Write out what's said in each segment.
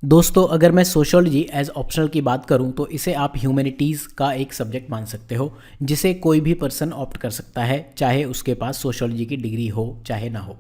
दोस्तों, अगर मैं सोशियोलॉजी एज ऑप्शनल की बात करूं तो इसे आप ह्यूमैनिटीज़ का एक सब्जेक्ट मान सकते हो, जिसे कोई भी पर्सन ऑप्ट कर सकता है, चाहे उसके पास सोशियोलॉजी की डिग्री हो चाहे ना हो।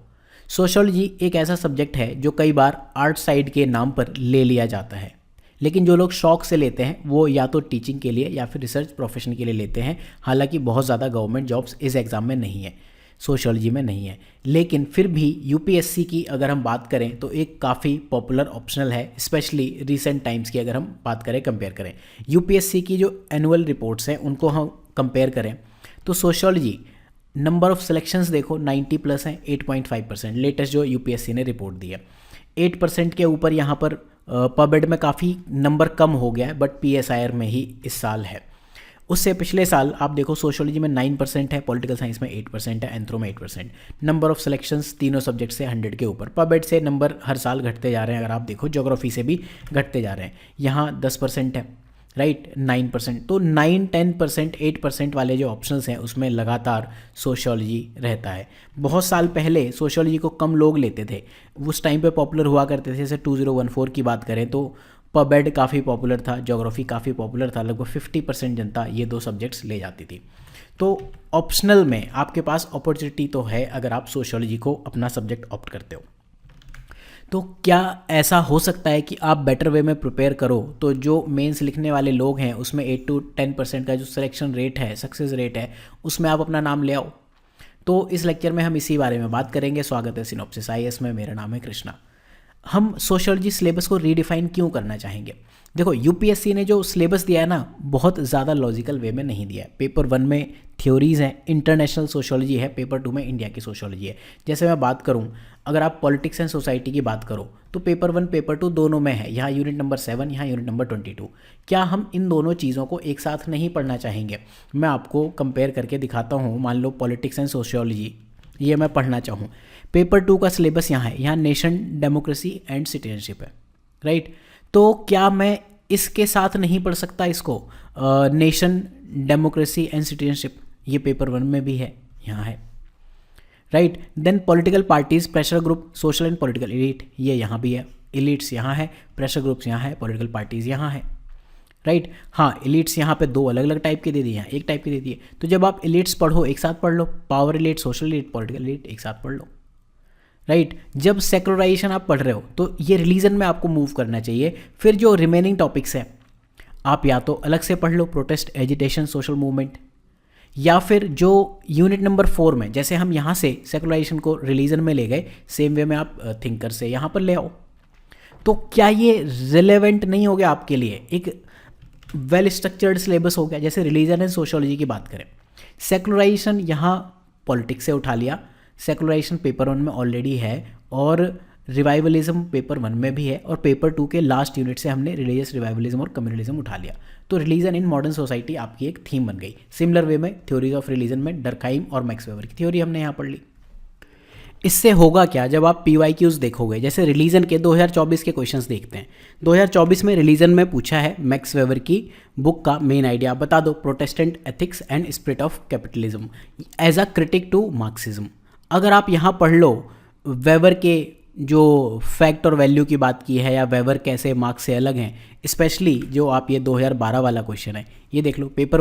सोशियोलॉजी एक ऐसा सब्जेक्ट है जो कई बार आर्ट साइड के नाम पर ले लिया जाता है, लेकिन जो लोग शौक से लेते हैं वो या तो टीचिंग के लिए या फिर रिसर्च प्रोफेशन के लिए लेते हैं। हालांकि बहुत ज़्यादा गवर्नमेंट जॉब्स इस एग्ज़ाम में नहीं है, सोशियोलॉजी में नहीं है, लेकिन फिर भी यूपीएससी की अगर हम बात करें तो एक काफ़ी पॉपुलर ऑप्शनल है, स्पेशली रीसेंट टाइम्स की अगर हम बात करें, कंपेयर करें यूपीएससी की जो एनुअल रिपोर्ट्स हैं उनको हम कंपेयर करें तो सोशियोलॉजी नंबर ऑफ सिलेक्शंस देखो 90+ हैं, 8.5%। लेटेस्ट जो यूपीएससी ने रिपोर्ट दी है 8% के ऊपर यहाँ पर पबेड में काफ़ी नंबर कम हो गया है, बट पीएसआईआर में ही इस साल है। उससे पिछले साल आप देखो सोशियोलॉजी में 9% है, पॉलिटिकल साइंस में 8% है, एंथ्रो में 8%। नंबर ऑफ सिलेक्शंस तीनों सब्जेक्ट से 100 के ऊपर। पबेड से नंबर हर साल घटते जा रहे हैं, अगर आप देखो ज्योग्राफी से भी घटते जा रहे हैं। यहाँ 10% है, राइट, 9%। तो 9, 10%, 8% वाले जो ऑप्शंस हैं उसमें लगातार सोशियोलॉजी रहता है। बहुत साल पहले सोशियोलॉजी को कम लोग लेते थे, उस टाइम पे पॉपुलर हुआ करते थे। जैसे 2014 की बात करें तो पबेड काफ़ी पॉपुलर था, ज्योग्राफी काफ़ी पॉपुलर था, लगभग 50% जनता ये दो सब्जेक्ट्स ले जाती थी। तो ऑप्शनल में आपके पास अपॉर्चुनिटी तो है अगर आप सोशियोलॉजी को अपना सब्जेक्ट ऑप्ट करते हो। तो क्या ऐसा हो सकता है कि आप बेटर वे में प्रिपेयर करो तो जो मेंस लिखने वाले लोग हैं उसमें 8 to 10% का जो सिलेक्शन रेट है, सक्सेस रेट है, उसमें आप अपना नाम ले आओ? तो इस लेक्चर में हम इसी बारे में बात करेंगे। स्वागत है सिनॉप्सिस आईएएस में, मेरा नाम है कृष्णा। हम सोशियोलॉजी सिलेबस को रीडिफाइन क्यों करना चाहेंगे? देखो, यूपीएससी ने जो सिलेबस दिया है ना, बहुत ज़्यादा लॉजिकल वे में नहीं दिया है। पेपर 1 में थ्योरीज़ हैं, इंटरनेशनल सोशियोलॉजी है, पेपर 2 में इंडिया की सोशियोलॉजी है। जैसे मैं बात करूं, अगर आप पॉलिटिक्स एंड सोसाइटी की बात करो तो पेपर 1 पेपर 2 दोनों में है। यहाँ यूनिट नंबर 7, यहाँ यूनिट नंबर 22। क्या हम इन दोनों चीज़ों को एक साथ नहीं पढ़ना चाहेंगे? मैं आपको कंपेयर करके दिखाता हूँ। मान लो पॉलिटिक्स एंड सोशियोलॉजी ये मैं पढ़ना चाहूँ, पेपर 2 का सिलेबस यहाँ है, यहाँ नेशन, डेमोक्रेसी एंड सिटीजनशिप है, राइट। तो क्या मैं इसके साथ नहीं पढ़ सकता इसको? नेशन, डेमोक्रेसी एंड सिटीजनशिप ये पेपर 1 में भी है, यहाँ है, right. Then political parties, pressure group, social and political elite ये यहाँ भी है। एलिट्स यहाँ है, प्रेशर ग्रुप्स यहाँ है, पॉलिटिकल पार्टीज यहाँ है, राइट। हाँ, एलिट्स यहाँ पे 2 अलग अलग टाइप के दे दिए, यहाँ एक टाइप के दे दिए। तो जब आप एलिट्स पढ़ो एक साथ पढ़ लो, power elite, social elite, political elite एक साथ पढ़ लो, राइट। जब सेकुलराइजेशन आप पढ़ रहे हो तो ये रिलीजन में आपको मूव करना चाहिए। फिर जो रिमेनिंग टॉपिक्स हैं आप या तो अलग से पढ़ लो, प्रोटेस्ट, एजिटेशन, सोशल मूवमेंट, या फिर जो यूनिट नंबर 4 में, जैसे हम यहाँ से सेकुलराइजेशन को रिलीजन में ले गए, सेम वे में आप थिंकर से यहाँ पर ले आओ। तो क्या ये रिलेवेंट नहीं हो गया आपके लिए? एक वेल स्ट्रक्चर्ड सिलेबस हो गया। जैसे रिलीजन एंड सोशियोलॉजी की बात करें, सेकुलराइजेशन यहाँ पॉलिटिक्स से उठा लिया, सेकुलराइजेशन पेपर 1 में ऑलरेडी है, और रिवाइवलिज्म पेपर 1 में भी है, और पेपर 2 के लास्ट यूनिट से हमने रिलीजियस रिवाइवलिज्म और कम्युनलिज्म उठा लिया। तो रिलीजन इन मॉडर्न सोसाइटी आपकी एक थीम बन गई। सिमिलर वे में थ्योरीज ऑफ रिलीजन में डर्कहाइम और मैक्स वेबर की थ्योरी हमने यहाँ पढ़ ली। इससे होगा क्या? जब आप पीवाईक्यूज देखोगे, जैसे रिलीजन के 2024 के क्वेश्चंस देखते हैं। 2024 में रिलीजन में पूछा है मैक्स वेबर की बुक का मेन आइडिया बता दो, Protestant ethics and spirit of capitalism as a critic to Marxism. अगर आप यहाँ पढ़ लो वेबर के जो फैक्ट और वैल्यू की बात की है, या वेबर कैसे मार्क्स से अलग हैं, स्पेशली जो आप ये 2012 वाला क्वेश्चन है ये देख लो, पेपर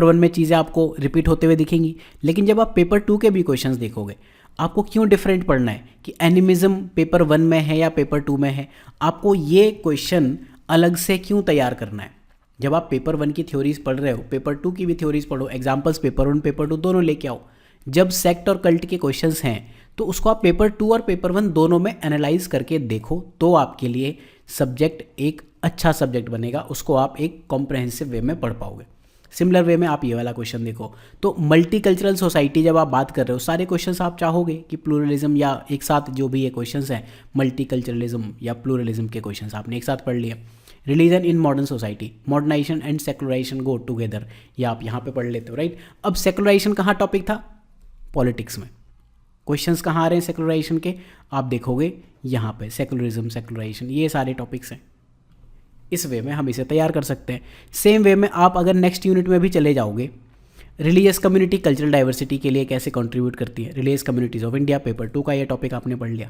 1 में चीज़ें आपको रिपीट होते हुए दिखेंगी। लेकिन जब आप पेपर 2 के भी क्वेश्चंस देखोगे, आपको क्यों डिफरेंट पढ़ना है कि एनिमिज्म पेपर 1 में है या पेपर 2 में है? आपको ये क्वेश्चन अलग से क्यों तैयार करना है? जब आप पेपर 1 की थ्योरीज पढ़ रहे हो, पेपर 2 की भी थ्योरीज पढ़ो, एग्जाम्पल्स पेपर 1 पेपर 2 दोनों लेके आओ। जब सेक्ट और कल्ट के क्वेश्चंस हैं तो उसको आप पेपर 2 और पेपर 1 दोनों में एनालाइज करके देखो, तो आपके लिए सब्जेक्ट एक अच्छा सब्जेक्ट बनेगा, उसको आप एक कॉम्प्रहेंसिव वे में पढ़ पाओगे। सिमिलर वे में आप ये वाला क्वेश्चन देखो, तो मल्टीकल्चरल सोसाइटी जब आप बात कर रहे हो, सारे क्वेश्चंस आप चाहोगे कि प्लूरलिज्म या एक साथ जो भी ये क्वेश्चंस हैं, मल्टीकल्चरलिज्म या प्लूरलिज्म के क्वेश्चंस आपने एक साथ पढ़ लिए। Religion in modern society, modernization and secularization go together, ये आप यहाँ पे पढ़ लेते हो, राइट। अब सेकुलराइजेशन कहाँ टॉपिक था? पॉलिटिक्स में। क्वेश्चंस कहाँ आ रहे हैं सेकुलराइजेशन के? आप देखोगे यहाँ पे सेकुलरिज्म, सेकुलराइजेशन, ये सारे टॉपिक्स हैं। इस वे में हम इसे तैयार कर सकते हैं। सेम वे में आप अगर नेक्स्ट यूनिट में भी चले जाओगे, रिलीजियस कम्युनिटी कल्चरल डाइवर्सिटी के लिए कैसे कंट्रीब्यूट करती है, religious communities of India, paper 2 का ये टॉपिक आपने पढ़ लिया,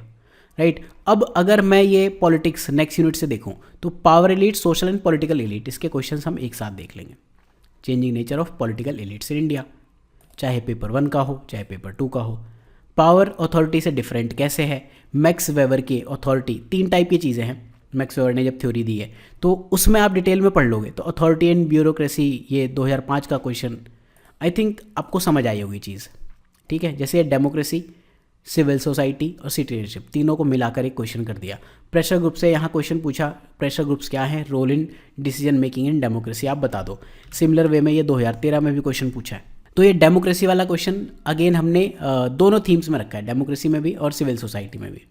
राइट। अब अगर मैं ये पॉलिटिक्स नेक्स्ट यूनिट से देखूं तो power elite, social and political elite, इसके क्वेश्चंस हम एक साथ देख लेंगे। Changing nature of political elites in India, चाहे पेपर 1 का हो चाहे पेपर 2 का हो। पावर अथॉरिटी से डिफरेंट कैसे है, मैक्स वेबर की अथॉरिटी, 3 टाइप की चीज़ें हैं मैक्स वेबर ने जब थ्योरी दी है, तो उसमें आप डिटेल में पढ़ लोगे। तो अथॉरिटी एंड ब्यूरोक्रेसी, ये 2005 का क्वेश्चन, आई थिंक आपको समझ आई होगी चीज़, ठीक है। जैसे डेमोक्रेसी, सिविल सोसाइटी और सिटीजनशिप, तीनों को मिलाकर एक क्वेश्चन कर दिया। प्रेशर ग्रुप से यहाँ क्वेश्चन पूछा, प्रेशर ग्रुप्स क्या है, role in decision making in democracy, आप बता दो। सिमिलर वे में ये 2013 में भी क्वेश्चन पूछा है। तो ये डेमोक्रेसी वाला क्वेश्चन अगेन हमने दोनों थीम्स में रखा है, डेमोक्रेसी में भी और सिविल सोसाइटी में भी।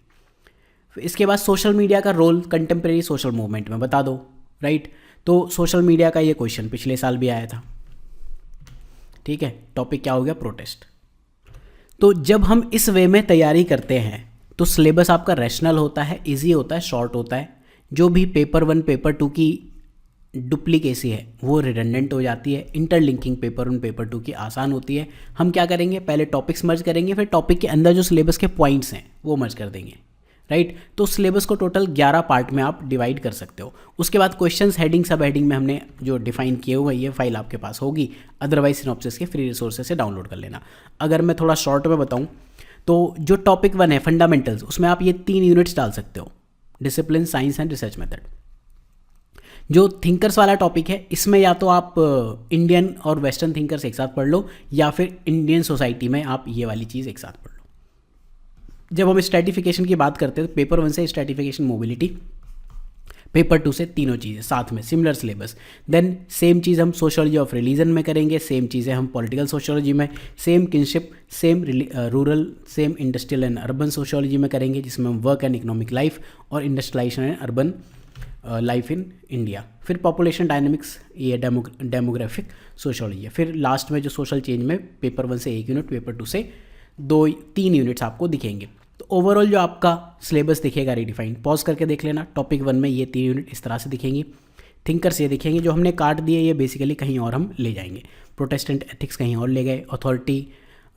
इसके बाद सोशल मीडिया का रोल कंटेम्प्रेरी सोशल मूवमेंट में बता दो, राइट। तो सोशल मीडिया का ये क्वेश्चन पिछले साल भी आया था, ठीक है। टॉपिक क्या हो गया, प्रोटेस्ट। तो जब हम इस वे में तैयारी करते हैं तो सिलेबस आपका रैशनल होता है, इजी होता है, शॉर्ट होता है। जो भी पेपर 1 पेपर 2 की डुप्लीकेसी है वो रिडंडेंट हो जाती है। इंटरलिंकिंग पेपर 1 पेपर 2 की आसान होती है। हम क्या करेंगे, पहले टॉपिक्स मर्ज करेंगे, फिर टॉपिक के अंदर जो सिलेबस के पॉइंट्स हैं वो मर्ज कर देंगे, राइट। तो सिलेबस को टोटल 11 पार्ट में आप डिवाइड कर सकते हो। उसके बाद क्वेश्चंस हेडिंग सब हेडिंग में हमने जो डिफाइन किए हुए, ये फाइल आपके पास होगी, अदरवाइज सिनॉप्सिस के फ्री रिसोर्सेज से डाउनलोड कर लेना। अगर मैं थोड़ा शॉर्ट में बताऊं तो जो टॉपिक 1 है फंडामेंटल्स, उसमें आप ये 3 यूनिट्स डाल सकते हो, discipline, science and research method. जो थिंकर्स वाला टॉपिक है इसमें या तो आप इंडियन और वेस्टर्न थिंकर्स एक साथ पढ़ लो, या फिर इंडियन सोसाइटी में आप ये वाली चीज़ एक साथ पढ़ लो। जब हम स्ट्रैटिफिकेशन की बात करते हैं तो पेपर 1 से स्ट्रैटिफिकेशन, मोबिलिटी, पेपर 2 से तीनों चीज़ें साथ में, सिमिलर सिलेबस। देन सेम चीज़ हम सोशियोलॉजी ऑफ रिलीजन में करेंगे, सेम चीज़ें हम पॉलिटिकल सोशियोलॉजी में, same kinship, same rural, same industrial and urban sociology में करेंगे, जिसमें हम वर्क एंड इकोनॉमिक लाइफ और industrialization and urban life in India. फिर पॉपुलेशन डायनेमिक्स, ये डेमोग्राफिक सोशियोलॉजी है। फिर लास्ट में जो सोशल चेंज में पेपर 1 से 1 यूनिट, पेपर 2 से 2-3 यूनिट्स आपको दिखेंगे। तो ओवरऑल जो आपका सिलेबस दिखेगा रिडिफाइंड, पॉज करके देख लेना। टॉपिक 1 में ये 3 यूनिट इस तरह से दिखेंगी, थिंकर्स ये दिखेंगे, जो हमने काट दिए ये बेसिकली कहीं और हम ले जाएंगे। प्रोटेस्टेंट एथिक्स कहीं और ले गए, अथॉरिटी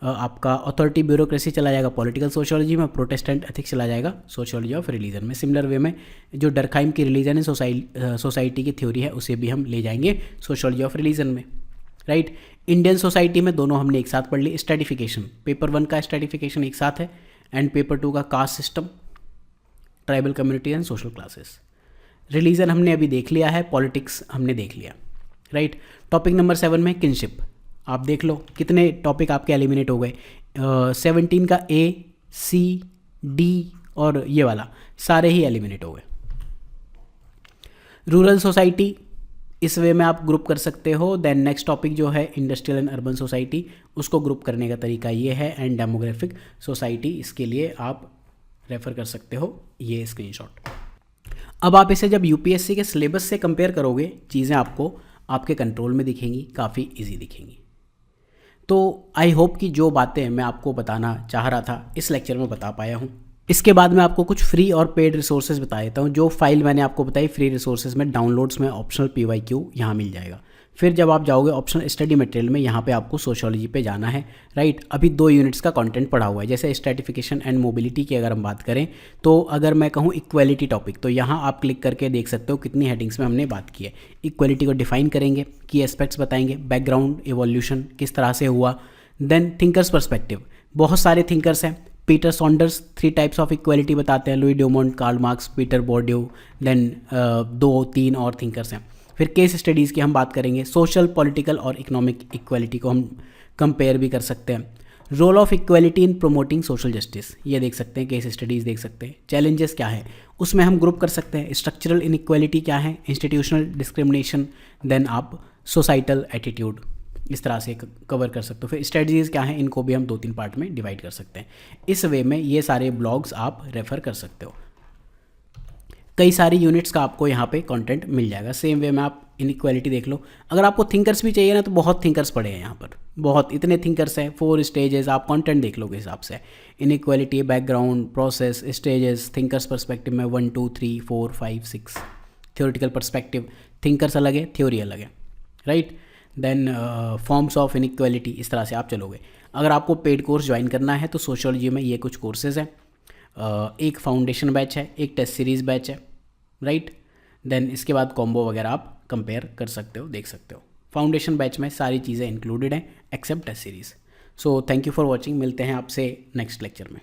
आपका अथॉरिटी ब्यूरोक्रेसी चला जाएगा पॉलिटिकल सोशियोलॉजी में, प्रोटेस्टेंट एथिक्स चला जाएगा सोशियोलॉजी ऑफ रिलीजन में। सिमिलर वे में जो डरखाइम की रिलीजन एंड सोसाइटी की थ्योरी है उसे भी हम ले जाएंगे सोशियोलॉजी ऑफ रिलीजन में, राइट। इंडियन सोसाइटी में दोनों हमने एक साथ पढ़ ली। स्ट्रैटिफिकेशन, पेपर 1 का स्ट्रैटिफिकेशन एक साथ है, एंड पेपर 2 का caste system, tribal community and social classes. Religion हमने अभी देख लिया है, पॉलिटिक्स हमने देख लिया, राइट। टॉपिक नंबर 7 में किनशिप, आप देख लो कितने टॉपिक आपके एलिमिनेट हो गए। 17 का A, C, D और ये वाला सारे ही एलिमिनेट हो गए। रूरल सोसाइटी इस वे में आप ग्रुप कर सकते हो। देन नेक्स्ट टॉपिक जो है इंडस्ट्रियल एंड अर्बन सोसाइटी, उसको ग्रुप करने का तरीका ये है। एंड डेमोग्राफिक सोसाइटी, इसके लिए आप रेफ़र कर सकते हो ये स्क्रीनशॉट। अब आप इसे जब यूपीएससी के सिलेबस से कंपेयर करोगे, चीज़ें आपको आपके कंट्रोल में दिखेंगी, काफ़ी इजी दिखेंगी। तो आई होप कि जो बातें मैं आपको बताना चाह रहा था इस लेक्चर में बता पाया हूँ। इसके बाद मैं आपको कुछ फ्री और पेड रिसोर्सेज बता देता हूँ। जो फाइल मैंने आपको बताई फ्री रिसोर्सेज में, डाउनलोड्स में ऑप्शनल PYQ यहाँ मिल जाएगा। फिर जब आप जाओगे ऑप्शनल स्टडी मटेरियल में, यहाँ पे आपको सोशियोलॉजी पे जाना है, राइट। अभी 2 यूनिट्स का कंटेंट पढ़ा हुआ है। जैसे स्ट्रैटिफिकेशन एंड मोबिलिटी की अगर हम बात करें, तो अगर मैं कहूँ इक्वालिटी टॉपिक, तो यहाँ आप क्लिक करके देख सकते हो कितनी हेडिंग्स में हमने बात की है। इक्वालिटी को डिफाइन करेंगे, की एस्पेक्ट्स बताएंगे, बैकग्राउंड इवोल्यूशन किस तरह से हुआ। देन थिंकर्स पर्सपेक्टिव, बहुत सारे थिंकर्स हैं। Peter Saunders 3 types of equality बताते हैं, Louis Dumont, Karl Marx, Peter Bourdieu. Then 2-3 और थिंकर्स हैं। फिर केस स्टडीज़ की हम बात करेंगे। सोशल, पॉलिटिकल और इकोनॉमिक इक्वालिटी को हम कंपेयर भी कर सकते हैं। Role of equality in promoting social justice, ये देख सकते हैं, केस स्टडीज़ देख सकते हैं। चैलेंजेस क्या है उसमें हम ग्रुप कर सकते हैं। स्ट्रक्चरल इनइक्वालिटी क्या है, इंस्टीट्यूशनल डिस्क्रिमिनेशन, देन आप सोसाइटल एटीट्यूड, इस तरह से कवर कर सकते हो। फिर स्ट्रेटजीज़ क्या हैं, इनको भी हम 2-3 पार्ट में डिवाइड कर सकते हैं। इस वे में ये सारे ब्लॉग्स आप रेफ़र कर सकते हो। कई सारी यूनिट्स का आपको यहाँ पे कंटेंट मिल जाएगा। सेम वे में आप इनइक्वालिटी देख लो। अगर आपको थिंकर्स भी चाहिए ना, तो बहुत थिंकर्स पड़े हैं यहाँ पर, बहुत, इतने थिंकर्स हैं। 4 स्टेजेस, आप कंटेंट देख लोगे हिसाब से। Inequality, background, process, stages, thinkers perspective में 1, 2, 3, 4, 5, 6। थ्योरेटिकल पर्सपेक्टिव, थिंकर्स अलग है, थ्योरी अलग है, right. Then forms of inequality, इस तरह से आप चलोगे। अगर आपको पेड कोर्स ज्वाइन करना है तो सोशियोलॉजी में ये कुछ कोर्सेज हैं। एक फाउंडेशन बैच है, एक टेस्ट सीरीज़ बैच है, राइट। देन इसके बाद कॉम्बो वगैरह आप कंपेयर कर सकते हो, देख सकते हो। फाउंडेशन बैच में सारी चीज़ें इंक्लूडेड हैं except test series. So thank you for watching, मिलते हैं आपसे नेक्स्ट लेक्चर में।